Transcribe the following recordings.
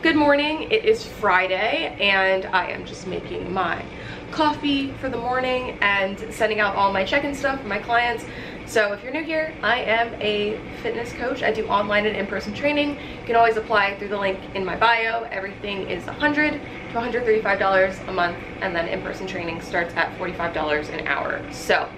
Good morning, it is Friday and I am just making my coffee for the morning and sending out all my check-in stuff for my clients. So if you're new here, I am a fitness coach. I do online and in-person training. You can always apply through the link in my bio. Everything is $100 to $135 a month, and then in-person training starts at $45 an hour. So,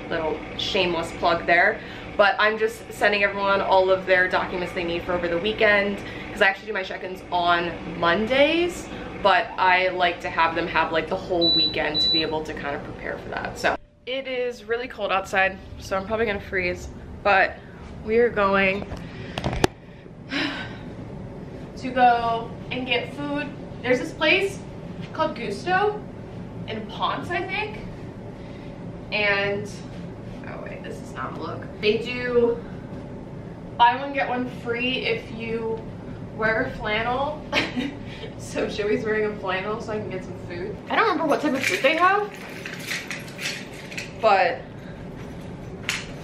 little shameless plug there. But I'm just sending everyone all of their documents they need for over the weekend, because I actually do my check-ins on Mondays, but I like to have them have like the whole weekend to be able to kind of prepare for that. So it is really cold outside, so I'm probably gonna freeze, but we are going to go and get food. There's this place called Gusto in Ponce, I think, and oh wait, this is not a look. They do buy one get one free if you wear flannel. So Joey's wearing a flannel so I can get some food. I don't remember what type of food they have, but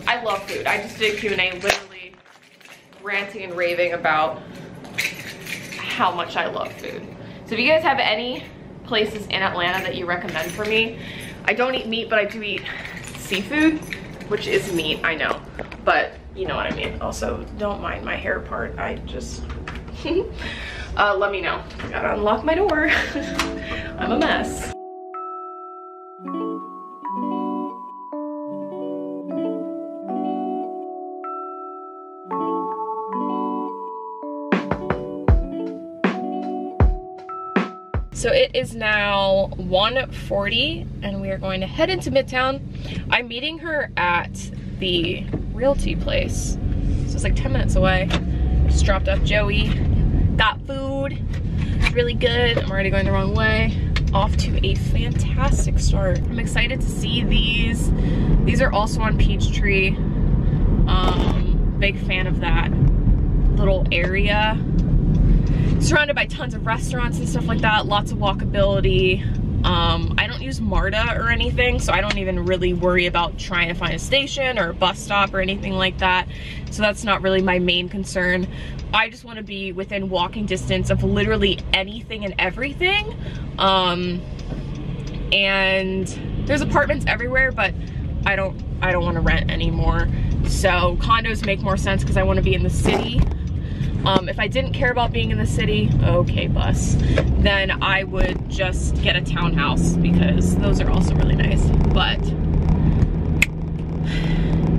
I love food. I just did a Q&A literally ranting and raving about how much I love food. So if you guys have any places in Atlanta that you recommend for me, I don't eat meat, but I do eat seafood, which is meat, I know, but you know what I mean. Also, don't mind my hair part. I just, let me know. Gotta unlock my door. I'm a mess. So it is now 1:40 and we are going to head into Midtown. I'm meeting her at the realty place. So it's like 10 minutes away. Just dropped off Joey. Got food. It's really good. I'm already going the wrong way. Off to a fantastic start. I'm excited to see these. These are also on Peachtree. Big fan of that little area. Surrounded by tons of restaurants and stuff like that, lots of walkability. I don't use MARTA or anything, so I don't even really worry about trying to find a station or a bus stop or anything like that. So that's not really my main concern. I just want to be within walking distance of literally anything and everything. And there's apartments everywhere, but I don't want to rent anymore. So condos make more sense because I want to be in the city. If I didn't care about being in the city, okay bus, then I would just get a townhouse because those are also really nice. But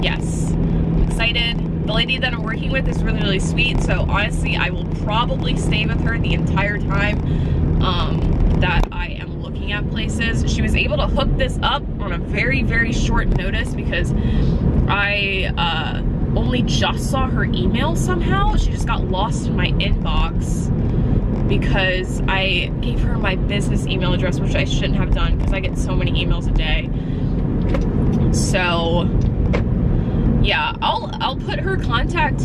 yes, I'm excited. The lady that I'm working with is really, really sweet. So honestly, I will probably stay with her the entire time that I am looking at places. She was able to hook this up on a very, very short notice because I only just saw her email somehow. She just got lost in my inbox because I gave her my business email address, which I shouldn't have done because I get so many emails a day. So yeah, I'll put her contact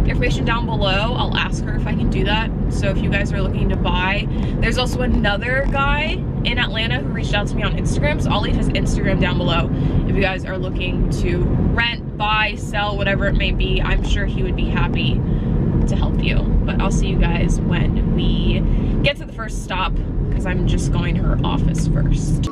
information down below. I'll ask her if I can do that. So if you guys are looking to buy, there's also another guy in Atlanta who reached out to me on Instagram, so I'll leave his Instagram down below. If you guys are looking to rent, buy, sell, whatever it may be, I'm sure he would be happy to help you. But I'll see you guys when we get to the first stop because I'm just going to her office first.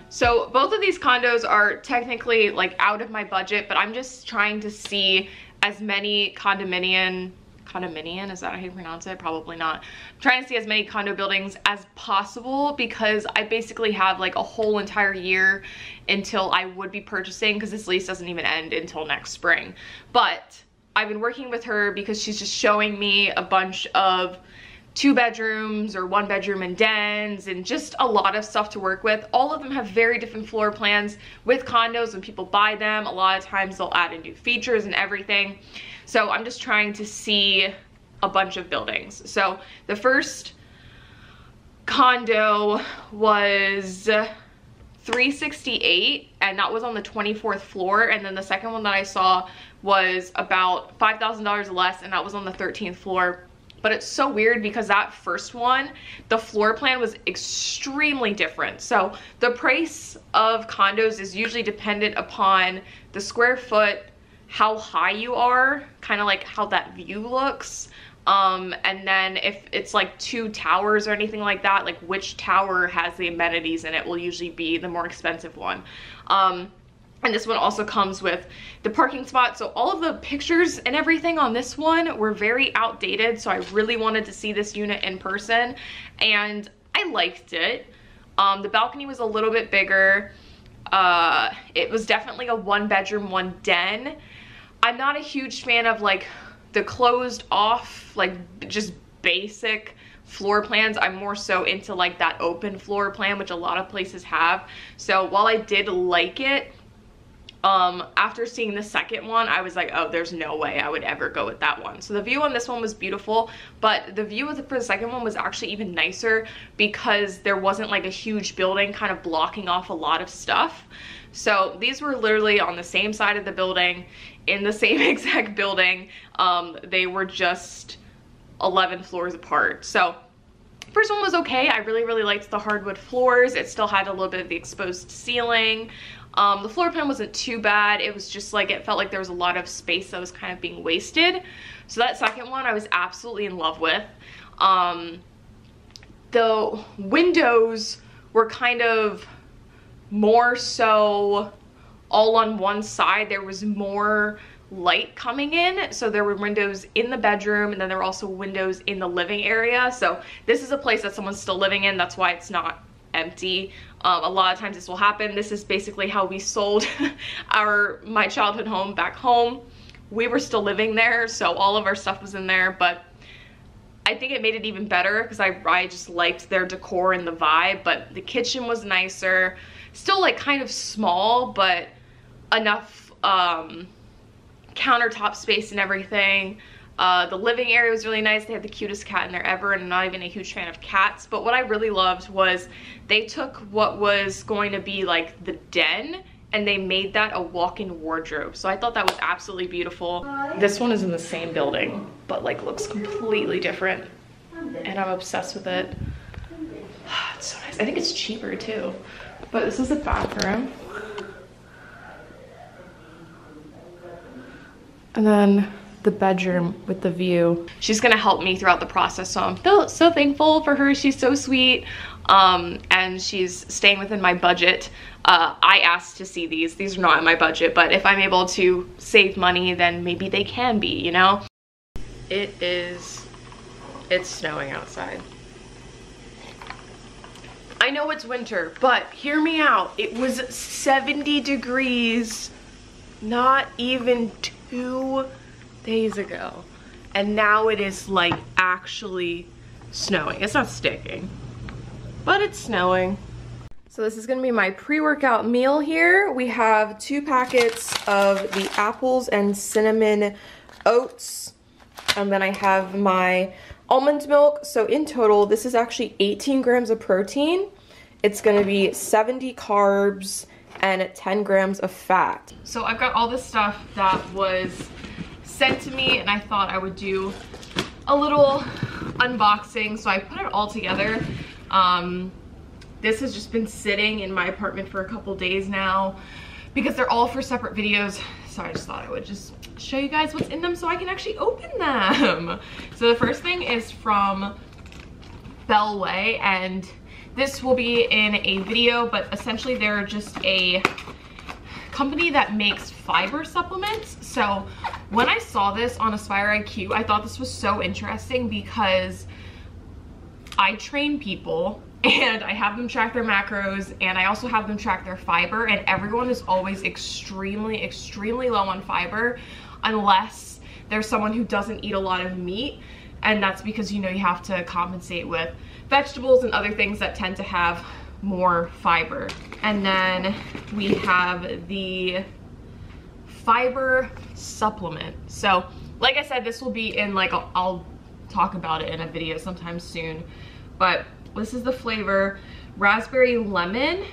So both of these condos are technically like out of my budget, but I'm just trying to see as many condominium, is that how you pronounce it? Probably not. I'm trying to see as many condo buildings as possible because I basically have like a whole entire year until I would be purchasing, because this lease doesn't even end until next spring. But I've been working with her because she's just showing me a bunch of 2 bedrooms or 1 bedroom and dens and just a lot of stuff to work with. All of them have very different floor plans. With condos, when people buy them, a lot of times they'll add in new features and everything. So I'm just trying to see a bunch of buildings. So the first condo was $368 and that was on the 24th floor, and then the second one that I saw was about $5,000 less and that was on the 13th floor. But it's so weird because that first one, the floor plan was extremely different. So the price of condos is usually dependent upon the square foot, how high you are, kind of like how that view looks. And then if it's like 2 towers or anything like that, like which tower has the amenities in it will usually be the more expensive one. And this one also comes with the parking spot. So all of the pictures and everything on this one were very outdated. So I really wanted to see this unit in person and I liked it. The balcony was a little bit bigger. It was definitely a 1-bedroom, 1 den. I'm not a huge fan of like the closed off, like just basic floor plans. I'm more so into like that open floor plan, which a lot of places have. So while I did like it, after seeing the second one, I was like, oh, there's no way I would ever go with that one. So the view on this one was beautiful, but the view for the second one was actually even nicer because there wasn't like a huge building kind of blocking off a lot of stuff. So these were literally on the same side of the building, in the same exact building. They were just 11 floors apart. So first one was okay. I really liked the hardwood floors. It still had a little bit of the exposed ceiling. The floor plan wasn't too bad. It was just like, it felt like there was a lot of space that was kind of being wasted. So that second one I was absolutely in love with. The windows were kind of more so all on one side. There was more light coming in. So there were windows in the bedroom and then there were also windows in the living area. So this is a place that someone's still living in. That's why it's not empty. A lot of times this will happen. This is basically how we sold my childhood home back home. We were still living there, so all of our stuff was in there, but I think it made it even better because I just liked their decor and the vibe. But the kitchen was nicer, still like kind of small, but enough countertop space and everything. The living area was really nice. They had the cutest cat in there ever, and I'm not even a huge fan of cats. But what I really loved was they took what was going to be like the den and they made that a walk-in wardrobe. So I thought that was absolutely beautiful. This one is in the same building, but like looks completely different. And I'm obsessed with it. It's so nice. I think it's cheaper too. But this is the bathroom. And then the bedroom with the view. She's gonna help me throughout the process, so I'm so thankful for her. She's so sweet, and she's staying within my budget. I asked to see these. These are not in my budget, but if I'm able to save money, then maybe they can be, you know? It's snowing outside. I know it's winter, but hear me out. It was 70 degrees not even 2 days ago, and now it is like actually snowing. It's not sticking, but it's snowing. So this is gonna be my pre-workout meal here. We have 2 packets of the apples and cinnamon oats, and then I have my almond milk. So in total, this is actually 18 grams of protein. It's gonna be 70 carbs and 10 grams of fat. So I've got all this stuff that was sent to me and I thought I would do a little unboxing, so I put it all together. This has just been sitting in my apartment for a couple days now because they're all for separate videos, so I just thought I would just show you guys what's in them so I can actually open them. So the first thing is from Bellway, and this will be in a video, but essentially they're just a company that makes fiber supplements. So when I saw this on Aspire IQ, I thought this was so interesting because I train people and I have them track their macros and I also have them track their fiber, and everyone is always extremely low on fiber unless there's someone who doesn't eat a lot of meat, and that's because, you know, you have to compensate with vegetables and other things that tend to have more fiber. And then we have the fiber supplement. So like I said, this will be in like I'll talk about it in a video sometime soon, but this is the flavor raspberry lemon,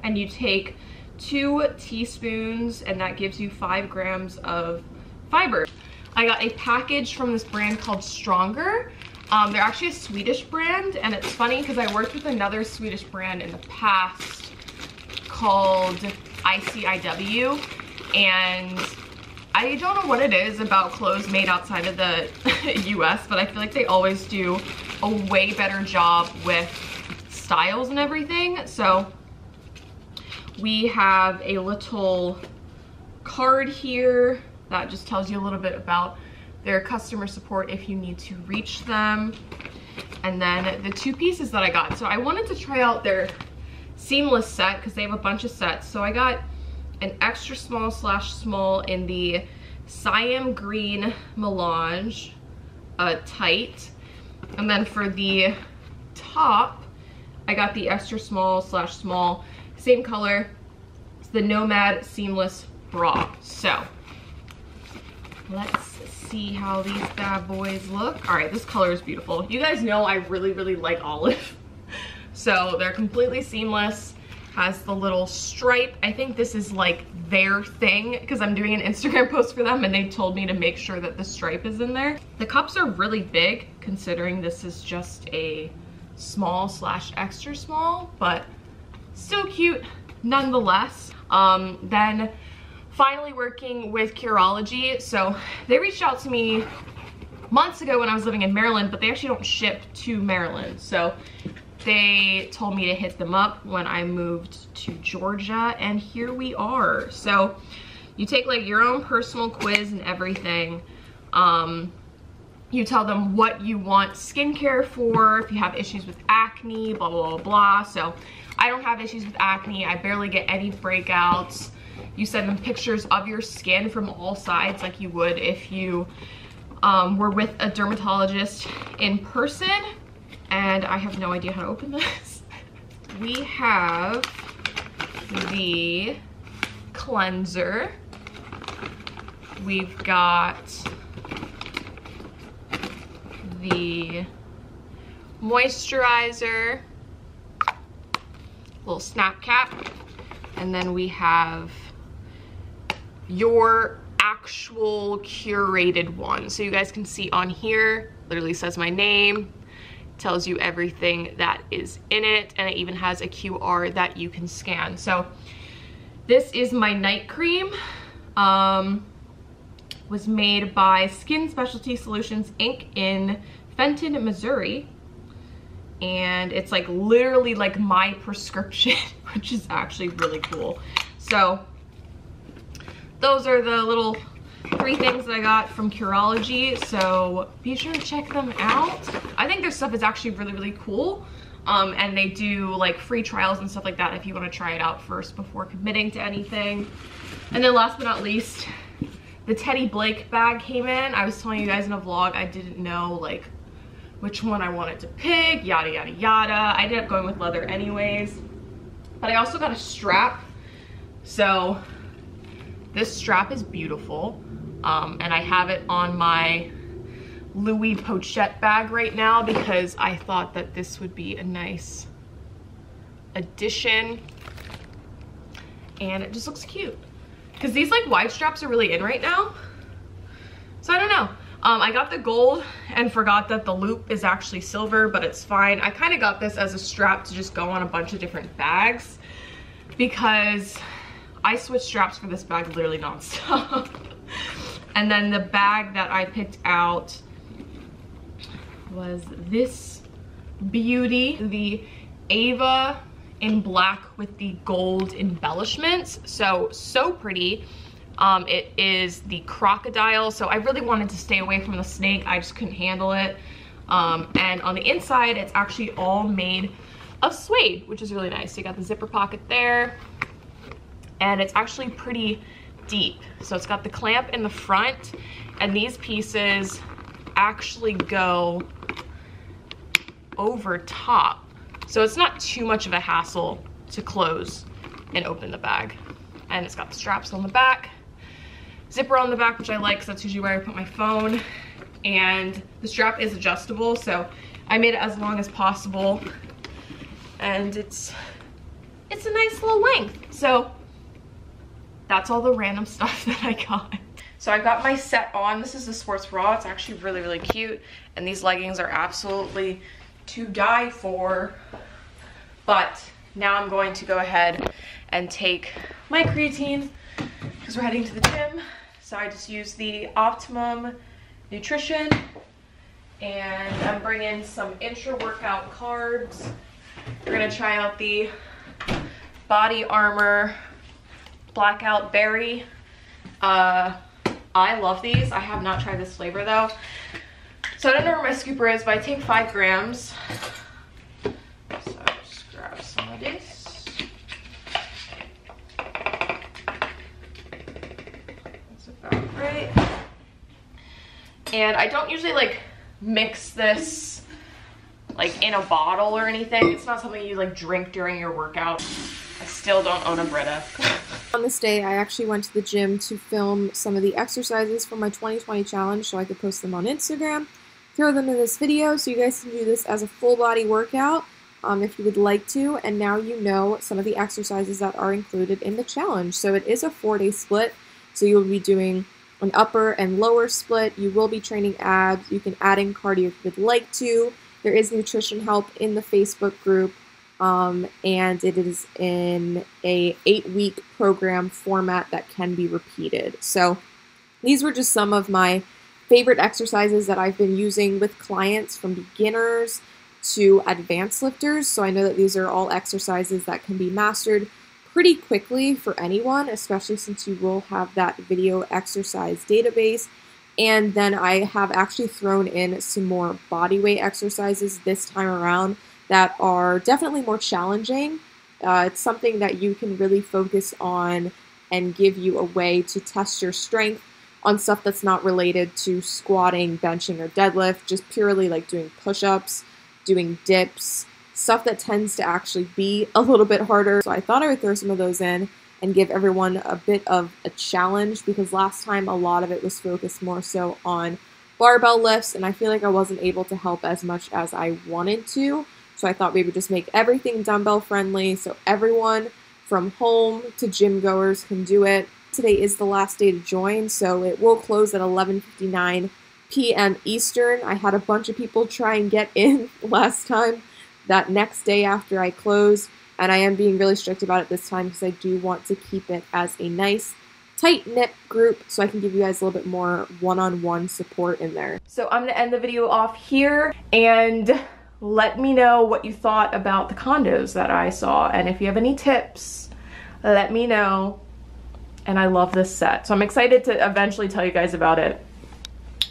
and you take 2 teaspoons and that gives you 5 grams of fiber. I got a package from this brand called Stronger, They're actually a Swedish brand, and it's funny because I worked with another Swedish brand in the past called ICIW, and I don't know what it is about clothes made outside of the US, but I feel like they always do a way better job with styles and everything. So we have a little card here that just tells you a little bit about their customer support if you need to reach them. And then the two pieces that I got. So I wanted to try out their seamless set because they have a bunch of sets. So I got an extra small / small in the Siam green melange tight. And then for the top, I got the extra small / small, same color. It's the Nomad seamless bra. So let's see how these bad boys look. All right, this color is beautiful. You guys know I really, really like olive. So they're completely seamless, has the little stripe. I think this is like their thing because I'm doing an Instagram post for them and they told me to make sure that the stripe is in there. The cups are really big considering this is just a small / extra small, but still cute nonetheless. Then finally working with Curology. So they reached out to me months ago when I was living in Maryland, but they actually don't ship to Maryland. So they told me to hit them up when I moved to Georgia, and here we are. So you take like your own personal quiz and everything. You tell them what you want skincare for, if you have issues with acne, blah, blah, blah, blah. So I don't have issues with acne. I barely get any breakouts. You send them pictures of your skin from all sides like you would if you were with a dermatologist in person. And I have no idea how to open this. We have the cleanser. We've got the moisturizer, little snap cap, and then we have your actual curated one. So you guys can see on here, literally says my name, tells you everything that is in it, and it even has a QR that you can scan. So this is my night cream. Was made by Skin Specialty Solutions Inc. in Fenton, Missouri. And it's like literally like my prescription, which is actually really cool. So those are the little 3 things that I got from Curology, so be sure to check them out. I think their stuff is actually really, really cool. And they do like free trials and stuff like that if you want to try it out first before committing to anything. And then last but not least, the Teddy Blake bag came in. I was telling you guys in a vlog I didn't know like which one I wanted to pick, yada, yada, yada. I ended up going with leather anyways. But I also got a strap. So this strap is beautiful. And I have it on my Louis pochette bag right now because I thought that this would be a nice addition. And it just looks cute. Because these like wide straps are really in right now. So I don't know. I got the gold and forgot that the loop is actually silver, but it's fine. I kind of got this as a strap to just go on a bunch of different bags because I switch straps for this bag literally nonstop. And then the bag that I picked out was this beauty, the Ava in black with the gold embellishments. So pretty. It is the crocodile. So I really wanted to stay away from the snake. I just couldn't handle it. And on the inside, it's actually all made of suede, which is really nice. So you got the zipper pocket there. And it's actually pretty deep. So it's got the clamp in the front, and these pieces actually go over top. So it's not too much of a hassle to close and open the bag. And it's got the straps on the back, zipper on the back, which I like because that's usually where I put my phone. And the strap is adjustable, so I made it as long as possible. And it's a nice little length. So that's all the random stuff that I got. So I've got my set on. This is the sports bra. It's actually really, really cute. And these leggings are absolutely to die for. But now I'm going to go ahead and take my creatine because we're heading to the gym. So I just use the Optimum Nutrition, and I'm bringing some intra-workout carbs. We're gonna try out the Body Armor Blackout Berry. I love these. I have not tried this flavor though. So I don't know where my scooper is, but I take 5 grams. So just grab some of these. That's about right. And I don't usually like mix this like in a bottle or anything. It's not something you like drink during your workout. I still don't own a Brita. On this day, I actually went to the gym to film some of the exercises for my 2020 challenge so I could post them on Instagram, throw them in this video so you guys can do this as a full body workout if you would like to. And now you know some of the exercises that are included in the challenge. So it is a 4-day split, so you'll be doing an upper and lower split. You will be training abs. You can add in cardio if you would like to. There is nutrition help in the Facebook group. And it is in a 8-week program format that can be repeated. So these were just some of my favorite exercises that I've been using with clients, from beginners to advanced lifters. So I know that these are all exercises that can be mastered pretty quickly for anyone, especially since you will have that video exercise database. And then I have actually thrown in some more body weight exercises this time around that are definitely more challenging. It's something that you can really focus on and give you a way to test your strength on stuff that's not related to squatting, benching, or deadlift, just purely like doing push-ups, doing dips, stuff that tends to actually be a little bit harder. So I thought I would throw some of those in and give everyone a bit of a challenge, because last time a lot of it was focused more so on barbell lifts, and I feel like I wasn't able to help as much as I wanted to. So I thought we would just make everything dumbbell friendly so everyone from home to gym goers can do it. Today is the last day to join, so it will close at 11:59 p.m. Eastern. I had a bunch of people try and get in last time, that next day after I closed, and I am being really strict about it this time because I do want to keep it as a nice tight-knit group so I can give you guys a little bit more one-on-one support in there. So I'm gonna end the video off here, and let me know what you thought about the condos that I saw, and if you have any tips, let me know. And I love this set, so I'm excited to eventually tell you guys about it.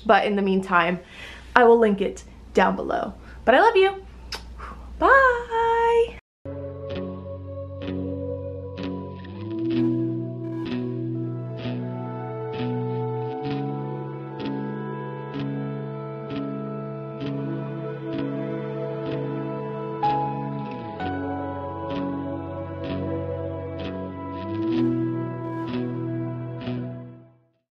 But in the meantime, I will link it down below. But I love you. Bye.